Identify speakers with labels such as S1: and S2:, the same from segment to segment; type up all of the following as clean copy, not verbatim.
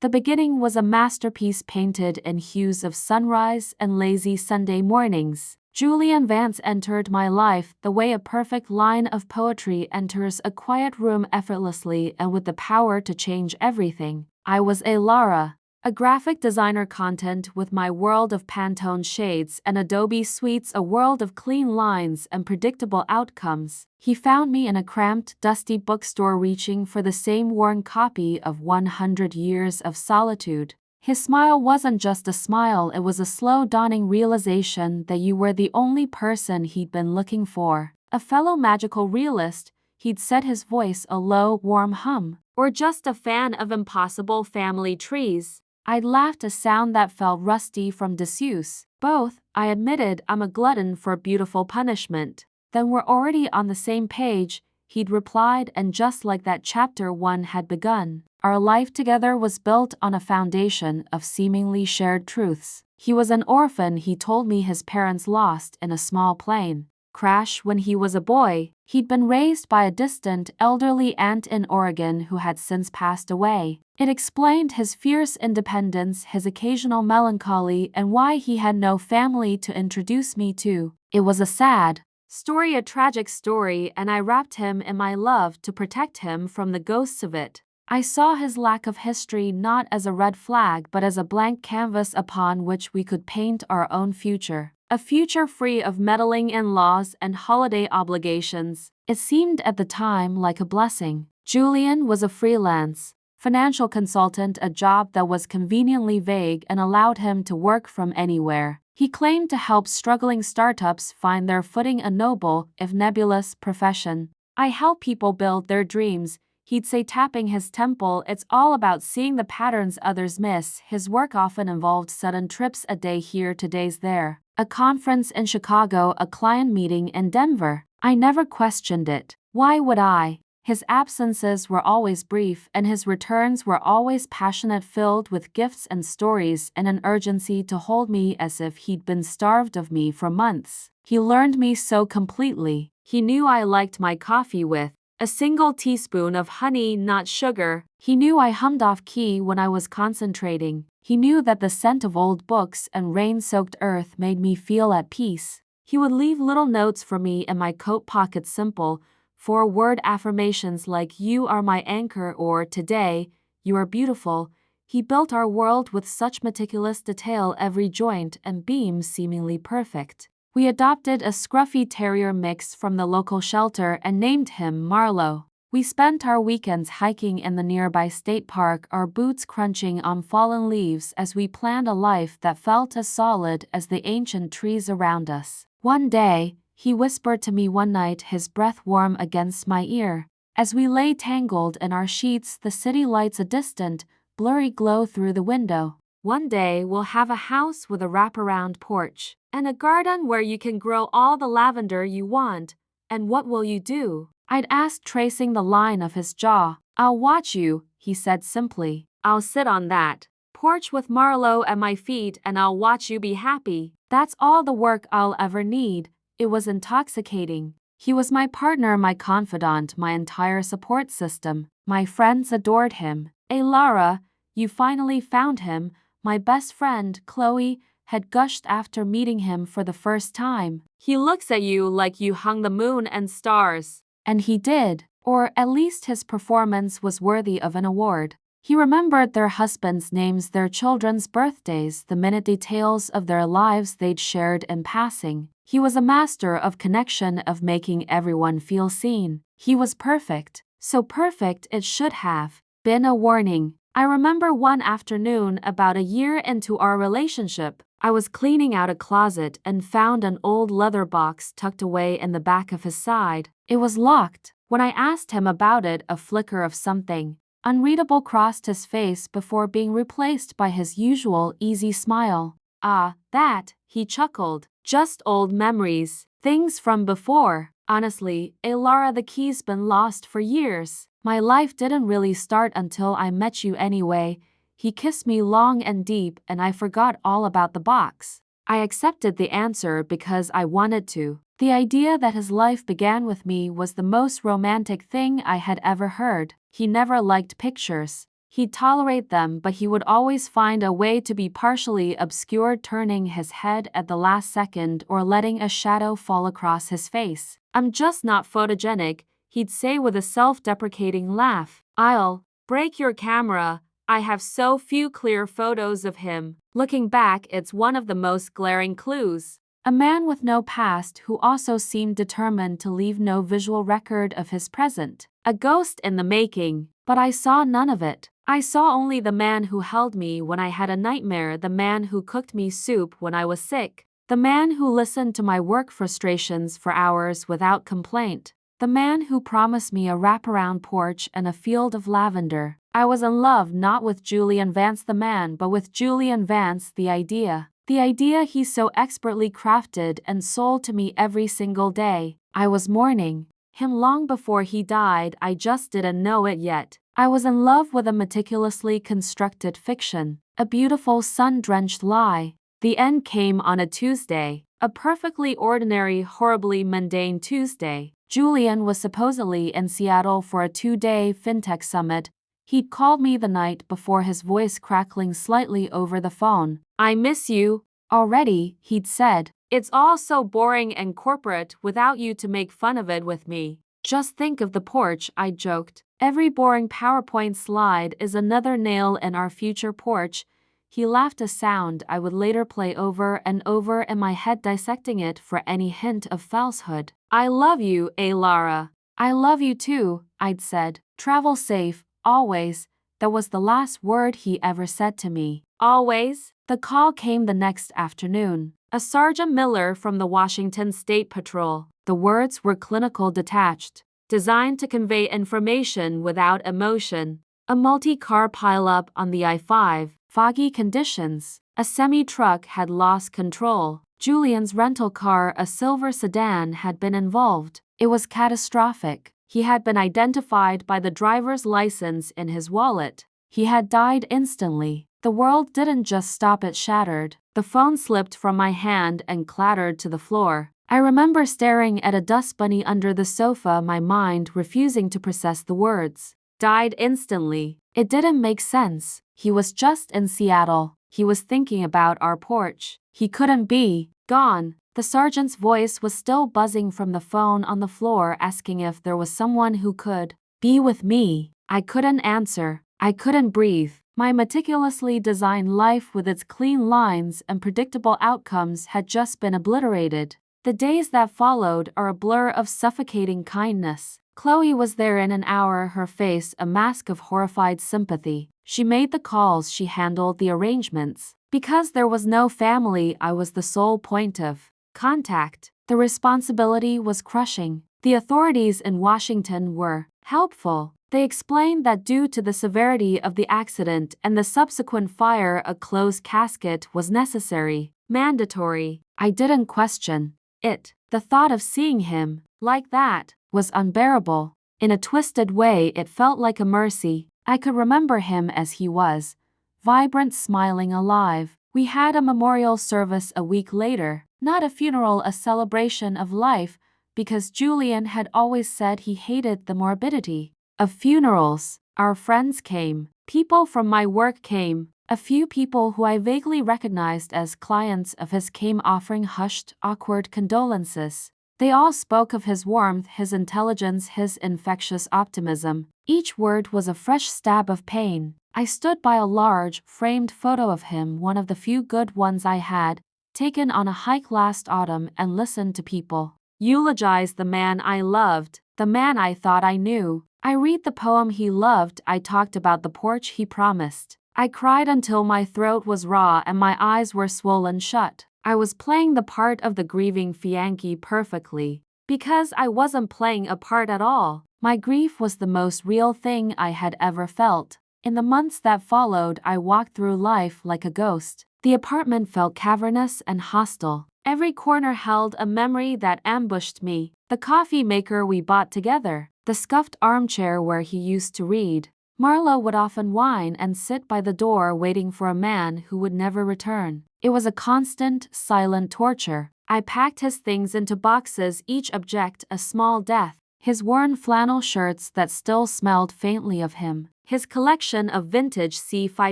S1: The beginning was a masterpiece painted in hues of sunrise and lazy Sunday mornings. Julian Vance entered my life the way a perfect line of poetry enters a quiet room effortlessly and with the power to change everything. I was a Lara, a graphic designer content with my world of Pantone shades and Adobe Suites, a world of clean lines and predictable outcomes. He found me in a cramped, dusty bookstore reaching for the same worn copy of 100 Years of Solitude. His smile wasn't just a smile, it was a slow dawning realization that you were the only person he'd been looking for. A fellow magical realist, he'd said, his voice a low, warm hum. Or just a fan of Impossible Family Trees. I'd laughed, a sound that felt rusty from disuse. Both, I admitted. I'm a glutton for beautiful punishment. Then we're already on the same page, he'd replied, and just like that, chapter 1 had begun. Our life together was built on a foundation of seemingly shared truths. He was an orphan, he told me, his parents lost in a small plane crash when he was a boy. He'd been raised by a distant, elderly aunt in Oregon who had since passed away. It explained his fierce independence, his occasional melancholy, and why he had no family to introduce me to. It was a sad story, a tragic story, and I wrapped him in my love to protect him from the ghosts of it. I saw his lack of history not as a red flag but as a blank canvas upon which we could paint our own future. A future free of meddling in-laws and holiday obligations. It seemed at the time like a blessing. Julian was a freelance financial consultant, a job that was conveniently vague and allowed him to work from anywhere. He claimed to help struggling startups find their footing, a noble, if nebulous, profession. I help people build their dreams, he'd say, tapping his temple. It's all about seeing the patterns others miss. His work often involved sudden trips, a day here, 2 days there. A conference in Chicago, a client meeting in Denver. I never questioned it. Why would I? His absences were always brief, and his returns were always passionate, filled with gifts and stories and an urgency to hold me as if he'd been starved of me for months. He learned me so completely. He knew I liked my coffee with a single teaspoon of honey, not sugar. He knew I hummed off key when I was concentrating. He knew that the scent of old books and rain-soaked earth made me feel at peace. He would leave little notes for me in my coat pocket, simple, 4-word affirmations like "You are my anchor" or "Today, you are beautiful." He built our world with such meticulous detail, every joint and beam seemingly perfect. We adopted a scruffy terrier mix from the local shelter and named him Marlowe. We spent our weekends hiking in the nearby state park, our boots crunching on fallen leaves as we planned a life that felt as solid as the ancient trees around us. One day, he whispered to me one night, his breath warm against my ear. As we lay tangled in our sheets, the city lights a distant, blurry glow through the window. One day we'll have a house with a wraparound porch and a garden where you can grow all the lavender you want. And what will you do? I'd asked, tracing the line of his jaw. I'll watch you, he said simply. I'll sit on that porch with Marlowe at my feet and I'll watch you be happy. That's all the work I'll ever need. It was intoxicating. He was my partner, my confidant, my entire support system. My friends adored him. Lara, you finally found him, my best friend, Chloe, had gushed after meeting him for the first time. He looks at you like you hung the moon and stars. And he did, or at least his performance was worthy of an award. He remembered their husbands' names, their children's birthdays, the minute details of their lives they'd shared in passing. He was a master of connection, of making everyone feel seen. He was perfect, so perfect it should have been a warning. I remember one afternoon about a year into our relationship, I was cleaning out a closet and found an old leather box tucked away in the back of his side. It was locked. When I asked him about it, a flicker of something unreadable crossed his face before being replaced by his usual easy smile. Ah, that, he chuckled. Just old memories. Things from before. Honestly, Lara, the key's been lost for years. My life didn't really start until I met you anyway. He kissed me long and deep and I forgot all about the box. I accepted the answer because I wanted to. The idea that his life began with me was the most romantic thing I had ever heard. He never liked pictures. He'd tolerate them, but he would always find a way to be partially obscured, turning his head at the last second or letting a shadow fall across his face. "I'm just not photogenic," he'd say with a self-deprecating laugh. "I'll break your camera. I have so few clear photos of him." Looking back, it's one of the most glaring clues. A man with no past who also seemed determined to leave no visual record of his present. A ghost in the making. But I saw none of it. I saw only the man who held me when I had a nightmare, the man who cooked me soup when I was sick, the man who listened to my work frustrations for hours without complaint, the man who promised me a wraparound porch and a field of lavender. I was in love not with Julian Vance the man, but with Julian Vance the idea. The idea he so expertly crafted and sold to me every single day. I was mourning him long before he died, I just didn't know it yet. I was in love with a meticulously constructed fiction, a beautiful sun-drenched lie. The end came on a Tuesday, a perfectly ordinary, horribly mundane Tuesday. Julian was supposedly in Seattle for a 2-day fintech summit. He'd called me the night before, his voice crackling slightly over the phone. "I miss you already," he'd said. "It's all so boring and corporate without you to make fun of it with me." "Just think of the porch," I joked. "Every boring PowerPoint slide is another nail in our future porch." He laughed, a sound I would later play over and over in my head, dissecting it for any hint of falsehood. "I love you, Lara." "I love you too," I'd said. "Travel safe, always." That was the last word he ever said to me. Always? The call came the next afternoon. A Sergeant Miller from the Washington State Patrol. The words were clinical, detached, designed to convey information without emotion. A multi-car pileup on the I-5, foggy conditions. A semi-truck had lost control. Julian's rental car, a silver sedan, had been involved. It was catastrophic. He had been identified by the driver's license in his wallet. He had died instantly. The world didn't just stop, it shattered. The phone slipped from my hand and clattered to the floor. I remember staring at a dust bunny under the sofa, my mind refusing to process the words. Died instantly. It didn't make sense. He was just in Seattle. He was thinking about our porch. He couldn't be gone. The sergeant's voice was still buzzing from the phone on the floor, asking if there was someone who could be with me. I couldn't answer. I couldn't breathe. My meticulously designed life with its clean lines and predictable outcomes had just been obliterated. The days that followed are a blur of suffocating kindness. Chloe was there in an hour, her face a mask of horrified sympathy. She made the calls, she handled the arrangements. Because there was no family, I was the sole point of contact. The responsibility was crushing. The authorities in Washington were helpful. They explained that due to the severity of the accident and the subsequent fire, a closed casket was necessary, mandatory. I didn't question it. The thought of seeing him like that was unbearable. In a twisted way, it felt like a mercy. I could remember him as he was, vibrant, smiling, alive. We had a memorial service a week later, not a funeral, a celebration of life, because Julian had always said he hated the morbidity of funerals. Our friends came. People from my work came. A few people who I vaguely recognized as clients of his came, offering hushed, awkward condolences. They all spoke of his warmth, his intelligence, his infectious optimism. Each word was a fresh stab of pain. I stood by a large, framed photo of him, one of the few good ones I had, taken on a hike last autumn, and listened to people eulogize the man I loved, the man I thought I knew. I read the poem he loved, I talked about the porch he promised. I cried until my throat was raw and my eyes were swollen shut. I was playing the part of the grieving Yankee perfectly, because I wasn't playing a part at all. My grief was the most real thing I had ever felt. In the months that followed, I walked through life like a ghost. The apartment felt cavernous and hostile. Every corner held a memory that ambushed me. The coffee maker we bought together, the scuffed armchair where he used to read. Marlo would often whine and sit by the door waiting for a man who would never return. It was a constant, silent torture. I packed his things into boxes, each object a small death. his worn flannel shirts that still smelled faintly of him, his collection of vintage sci-fi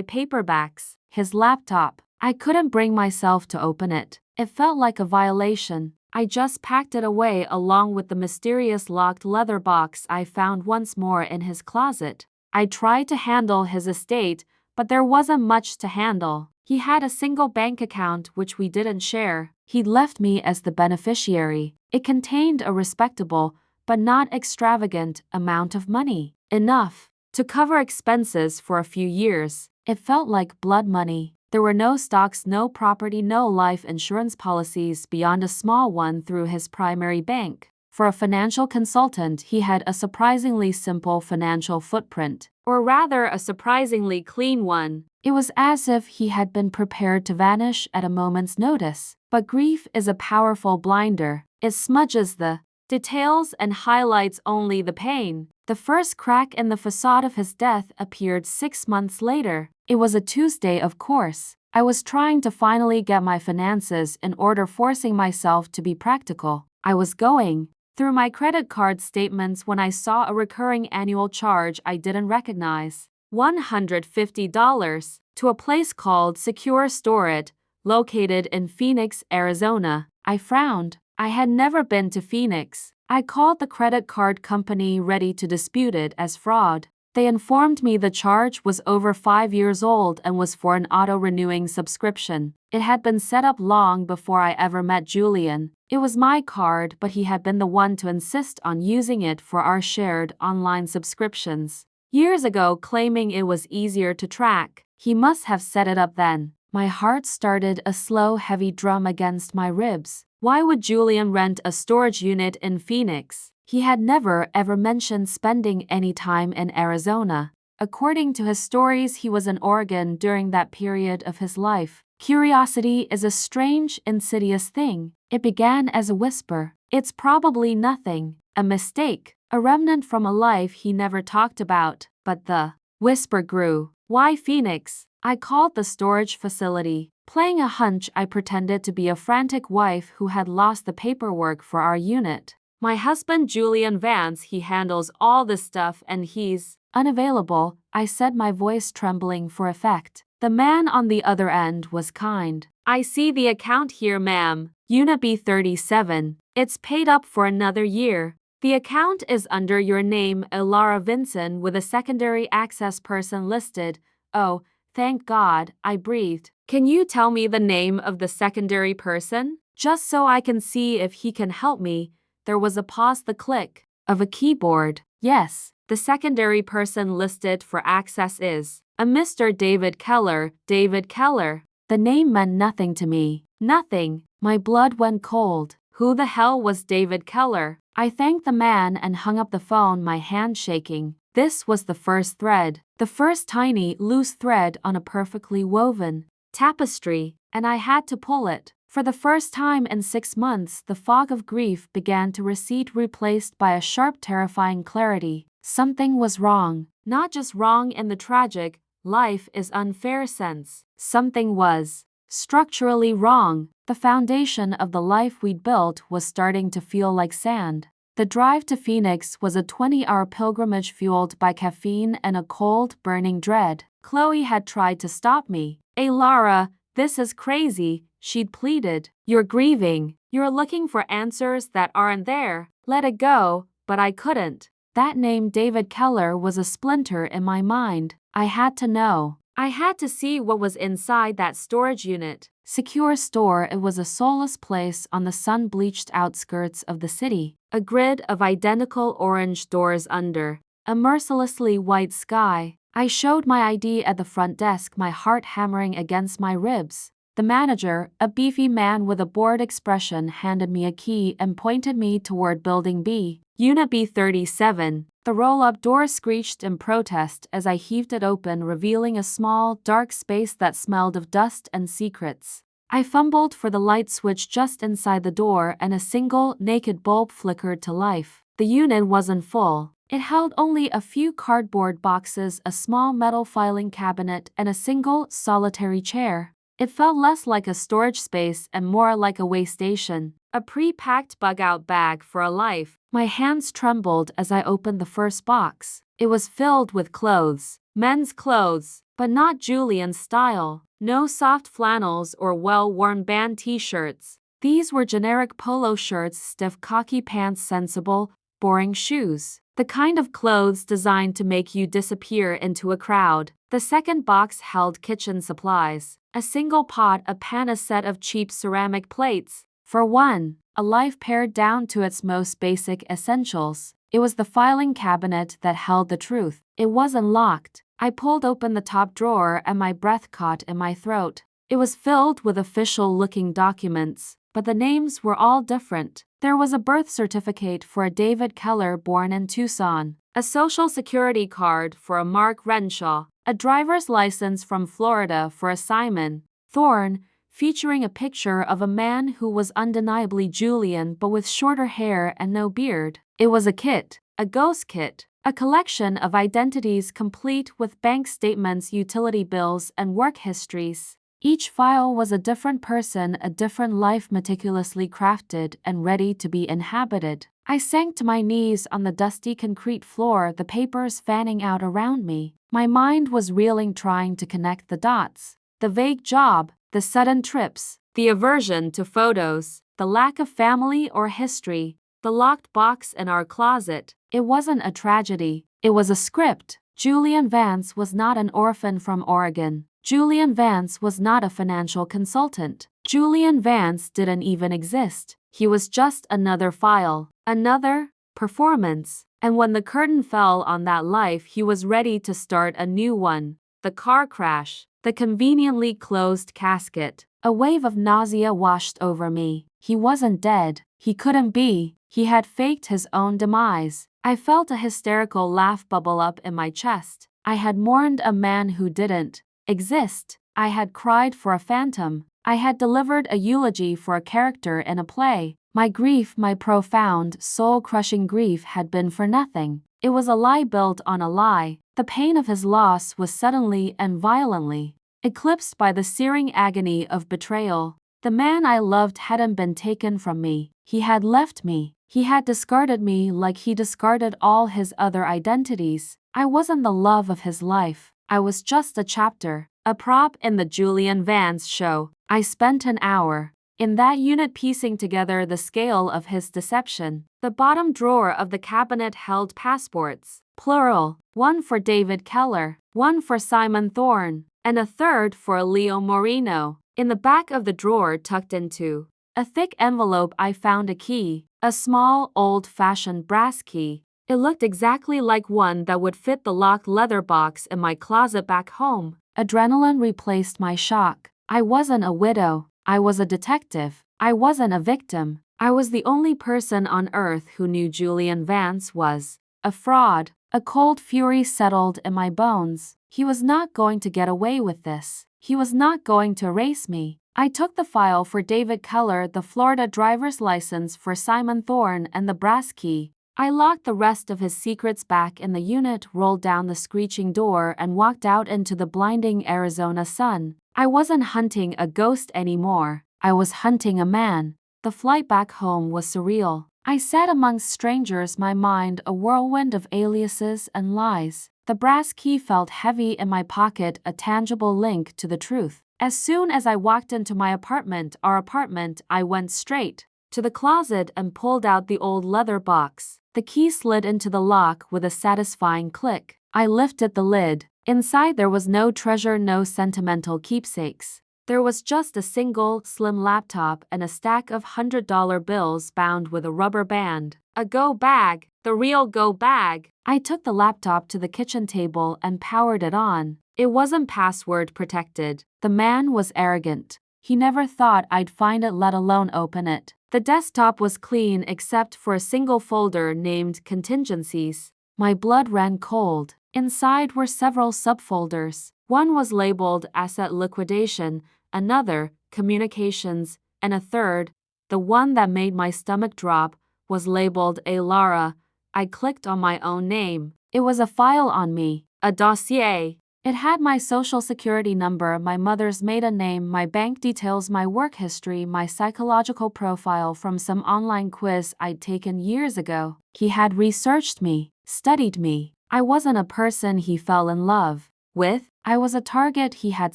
S1: paperbacks, his laptop. I couldn't bring myself to open it. It felt like a violation. I just packed it away along with the mysterious locked leather box I found once more in his closet. I tried to handle his estate, but there wasn't much to handle. He had a single bank account which we didn't share. He'd left me as the beneficiary. It contained a respectable, but not extravagant, amount of money. Enough to cover expenses for a few years. It felt like blood money. There were no stocks, no property, no life insurance policies beyond a small one through his primary bank. For a financial consultant, he had a surprisingly simple financial footprint, or rather a surprisingly clean one. It was as if he had been prepared to vanish at a moment's notice. But grief is a powerful blinder. It smudges the details and highlights only the pain. The first crack in the facade of his death appeared 6 months later. It was a Tuesday, of course. I was trying to finally get my finances in order, forcing myself to be practical. I was going through my credit card statements when I saw a recurring annual charge I didn't recognize. $150 to a place called Secure Storage, located in Phoenix, Arizona. I frowned. I had never been to Phoenix. I called the credit card company, ready to dispute it as fraud. They informed me the charge was over 5 years old and was for an auto-renewing subscription. It had been set up long before I ever met Julian. It was my card, but he had been the one to insist on using it for our shared online subscriptions years ago, claiming it was easier to track. He must have set it up then. My heart started a slow, heavy drum against my ribs. Why would Julian rent a storage unit in Phoenix? He had never ever mentioned spending any time in Arizona. According to his stories, he was in Oregon during that period of his life. Curiosity is a strange, insidious thing. It began as a whisper. It's probably nothing, a mistake, a remnant from a life he never talked about. But the whisper grew. Why Phoenix? I called the storage facility. Playing a hunch, I pretended to be a frantic wife who had lost the paperwork for our unit. My husband Julian Vance, he handles all this stuff and he's unavailable, I said, my voice trembling for effect. The man on the other end was kind. I see the account here, ma'am. Unit B37. It's paid up for another year. The account is under your name, Lara Vinson, with a secondary access person listed. Oh, thank God, I breathed. Can you tell me the name of the secondary person? Just so I can see if he can help me. There was a pause, the click of a keyboard. Yes, the secondary person listed for access is a Mr. David Keller. David Keller. The name meant nothing to me. Nothing. My blood went cold. Who the hell was David Keller? I thanked the man and hung up the phone, my hand shaking. This was the first thread. The first tiny, loose thread on a perfectly woven tapestry, and I had to pull it. For the first time in 6 months, the fog of grief began to recede, replaced by a sharp, terrifying clarity. Something was wrong. Not just wrong in the tragic, life is unfair sense. Something was structurally wrong. The foundation of the life we'd built was starting to feel like sand. The drive to Phoenix was a 20-hour pilgrimage fueled by caffeine and a cold, burning dread. Chloe had tried to stop me. "Hey Lara, this is crazy," she'd pleaded. "You're grieving. You're looking for answers that aren't there. Let it go." But I couldn't. That name, David Keller, was a splinter in my mind. I had to know. I had to see what was inside that storage unit. Secure Store. It was a soulless place on the sun-bleached outskirts of the city. A grid of identical orange doors under a mercilessly white sky. I showed my ID at the front desk, my heart hammering against my ribs. The manager, a beefy man with a bored expression, handed me a key and pointed me toward Building B. Unit B37. The roll-up door screeched in protest as I heaved it open, revealing a small, dark space that smelled of dust and secrets. I fumbled for the light switch just inside the door, and a single, naked bulb flickered to life. The unit wasn't full. It held only a few cardboard boxes, a small metal filing cabinet, and a single, solitary chair. It felt less like a storage space and more like a way station. A pre-packed bug-out bag for a life. My hands trembled as I opened the first box. It was filled with clothes. Men's clothes, but not Julian's style. No soft flannels or well-worn band t-shirts. These were generic polo shirts, stiff khaki pants, sensible, boring shoes. The kind of clothes designed to make you disappear into a crowd. The second box held kitchen supplies. A single pot, a pan, a set of cheap ceramic plates. For one, a life pared down to its most basic essentials. It was the filing cabinet that held the truth. It wasn't locked. I pulled open the top drawer and my breath caught in my throat. It was filled with official-looking documents, but the names were all different. There was a birth certificate for a David Keller born in Tucson, a social security card for a Mark Renshaw, a driver's license from Florida for a Simon Thorne, featuring a picture of a man who was undeniably Julian but with shorter hair and no beard. It was a kit, a ghost kit, a collection of identities complete with bank statements, utility bills, and work histories. Each file was a different person, a different life, meticulously crafted and ready to be inhabited. I sank to my knees on the dusty concrete floor, the papers fanning out around me. My mind was reeling, trying to connect the dots. The vague job, the sudden trips, the aversion to photos, the lack of family or history, the locked box in our closet. It wasn't a tragedy, it was a script. Julian Vance was not an orphan from Oregon. Julian Vance was not a financial consultant. Julian Vance didn't even exist. He was just another file, another performance. And when the curtain fell on that life, he was ready to start a new one. The car crash, the conveniently closed casket. A wave of nausea washed over me. He wasn't dead. He couldn't be. He had faked his own demise. I felt a hysterical laugh bubble up in my chest. I had mourned a man who didn't exist. I had cried for a phantom. I had delivered a eulogy for a character in a play. My grief, my profound, soul-crushing grief, had been for nothing. It was a lie built on a lie. The pain of his loss was suddenly and violently eclipsed by the searing agony of betrayal. The man I loved hadn't been taken from me. He had left me. He had discarded me like he discarded all his other identities. I wasn't the love of his life. I was just a chapter, a prop in the Julian Vance show. I spent an hour in that unit piecing together the scale of his deception. The bottom drawer of the cabinet held passports, plural, one for David Keller, one for Simon Thorne, and a third for Leo Moreno. In the back of the drawer, tucked into a thick envelope, I found a key, a small, old-fashioned brass key. It looked exactly like one that would fit the locked leather box in my closet back home. Adrenaline replaced my shock. I wasn't a widow. I was a detective. I wasn't a victim. I was the only person on earth who knew Julian Vance was a fraud. A cold fury settled in my bones. He was not going to get away with this. He was not going to erase me. I took the file for David Keller, the Florida driver's license for Simon Thorne, and the brass key. I locked the rest of his secrets back in the unit, rolled down the screeching door, and walked out into the blinding Arizona sun. I wasn't hunting a ghost anymore. I was hunting a man. The flight back home was surreal. I sat amongst strangers, my mind a whirlwind of aliases and lies. The brass key felt heavy in my pocket, a tangible link to the truth. As soon as I walked into my apartment, our apartment, I went straight to the closet and pulled out the old leather box. The key slid into the lock with a satisfying click. I lifted the lid. Inside there was no treasure, no sentimental keepsakes. There was just a single, slim laptop and a stack of $100 bills bound with a rubber band. A go bag, the real go bag. I took the laptop to the kitchen table and powered it on. It wasn't password protected. The man was arrogant. He never thought I'd find it, let alone open it. The desktop was clean except for a single folder named Contingencies. My blood ran cold. Inside were several subfolders. One was labeled Asset Liquidation, another Communications, and a third, the one that made my stomach drop, was labeled A. Lara. I clicked on my own name. It was a file on me, a dossier. It had my social security number, my mother's maiden name, my bank details, my work history, my psychological profile from some online quiz I'd taken years ago. He had researched me, studied me. I wasn't a person he fell in love with. I was a target he had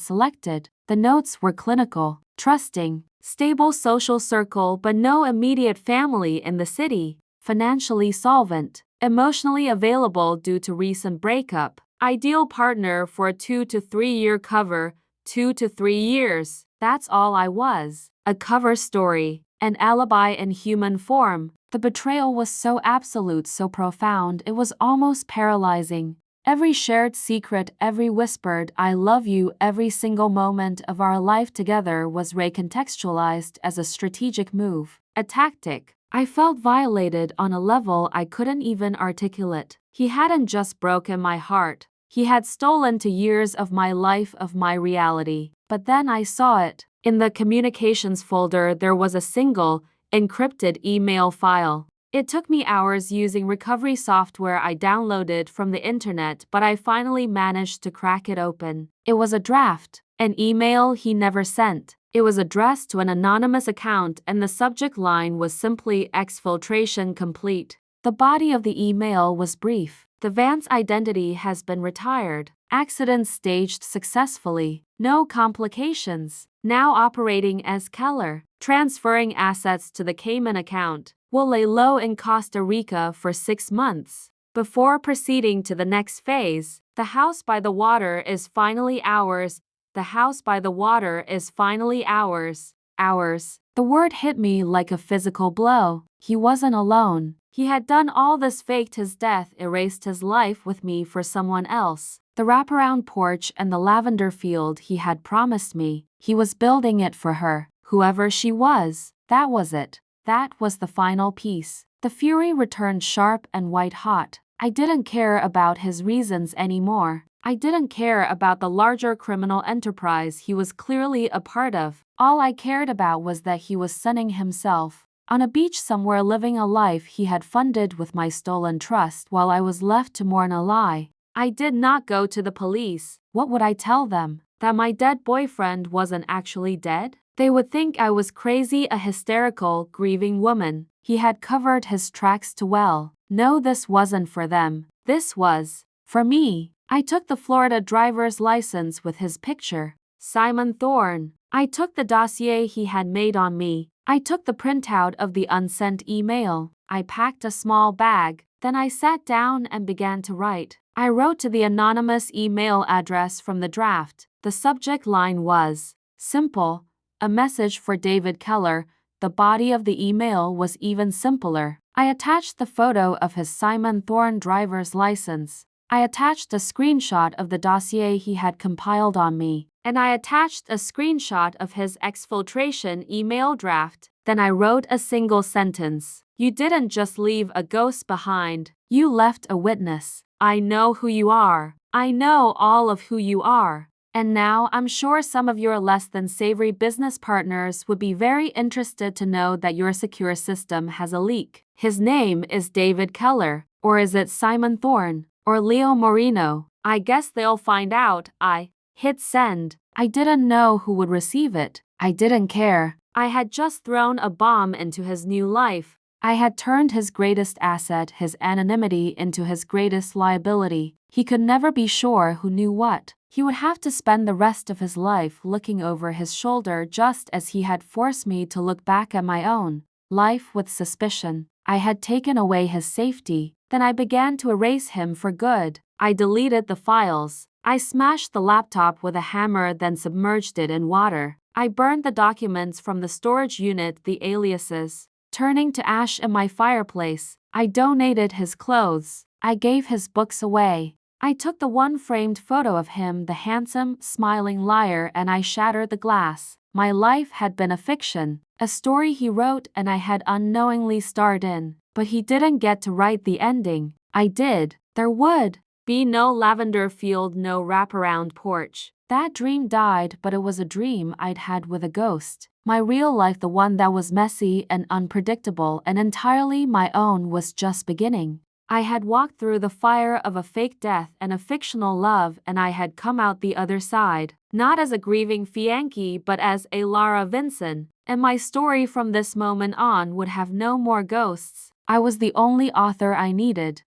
S1: selected. The notes were clinical, trusting, stable social circle but no immediate family in the city, financially solvent, emotionally available due to recent breakup, ideal partner for a 2 to 3 year cover, 2 to 3 years. That's all I was. A cover story, an alibi in human form. The betrayal was so absolute, so profound, it was almost paralyzing. Every shared secret, every whispered "I love you," every single moment of our life together was recontextualized as a strategic move, a tactic. I felt violated on a level I couldn't even articulate. He hadn't just broken my heart. He had stolen 2 years of my life, of my reality. But then I saw it. In the communications folder there was a single, encrypted email file. It took me hours using recovery software I downloaded from the internet, but I finally managed to crack it open. It was a draft, an email he never sent. It was addressed to an anonymous account and the subject line was simply "Exfiltration complete." The body of the email was brief. The Vance identity has been retired. Accident staged successfully. No complications. Now operating as Keller. Transferring assets to the Cayman account. Will lay low in Costa Rica for 6 months. Before proceeding to the next phase, the house by the water is finally ours. The house by the water is finally ours. Ours. The word hit me like a physical blow. He wasn't alone. He had done all this, faked his death, erased his life with me for someone else. The wraparound porch and the lavender field he had promised me. He was building it for her. Whoever she was, that was it. That was the final piece. The fury returned sharp and white-hot. I didn't care about his reasons anymore. I didn't care about the larger criminal enterprise he was clearly a part of. All I cared about was that he was sunning himself on a beach somewhere, living a life he had funded with my stolen trust, while I was left to mourn a lie. I did not go to the police. What would I tell them? That my dead boyfriend wasn't actually dead? They would think I was crazy, a hysterical, grieving woman. He had covered his tracks too well. No, this wasn't for them. This was for me. I took the Florida driver's license with his picture. Simon Thorne. I took the dossier he had made on me. I took the printout of the unsent email. I packed a small bag. Then I sat down and began to write. I wrote to the anonymous email address from the draft. The subject line was simple. A message for David Keller. The body of the email was even simpler. I attached the photo of his Simon Thorne driver's license. I attached a screenshot of the dossier he had compiled on me. And I attached a screenshot of his exfiltration email draft. Then I wrote a single sentence. You didn't just leave a ghost behind. You left a witness. I know who you are. I know all of who you are. And now I'm sure some of your less than savory business partners would be very interested to know that your secure system has a leak. His name is David Keller. Or is it Simon Thorne? Or Leo Moreno? I guess they'll find out. I hit send. I didn't know who would receive it. I didn't care. I had just thrown a bomb into his new life. I had turned his greatest asset, his anonymity, into his greatest liability. He could never be sure who knew what. He would have to spend the rest of his life looking over his shoulder, just as he had forced me to look back at my own life with suspicion. I had taken away his safety. Then I began to erase him for good. I deleted the files. I smashed the laptop with a hammer, then submerged it in water. I burned the documents from the storage unit, the aliases, turning to ash in my fireplace. I donated his clothes. I gave his books away. I took the one framed photo of him, the handsome, smiling liar, and I shattered the glass. My life had been a fiction, a story he wrote and I had unknowingly starred in. But he didn't get to write the ending. I did. There would be no lavender field, no wraparound porch. That dream died, but it was a dream I'd had with a ghost. My real life, the one that was messy and unpredictable and entirely my own, was just beginning. I had walked through the fire of a fake death and a fictional love, and I had come out the other side, not as a grieving Fianchi but as a Lara Vinson, and my story from this moment on would have no more ghosts. I was the only author I needed.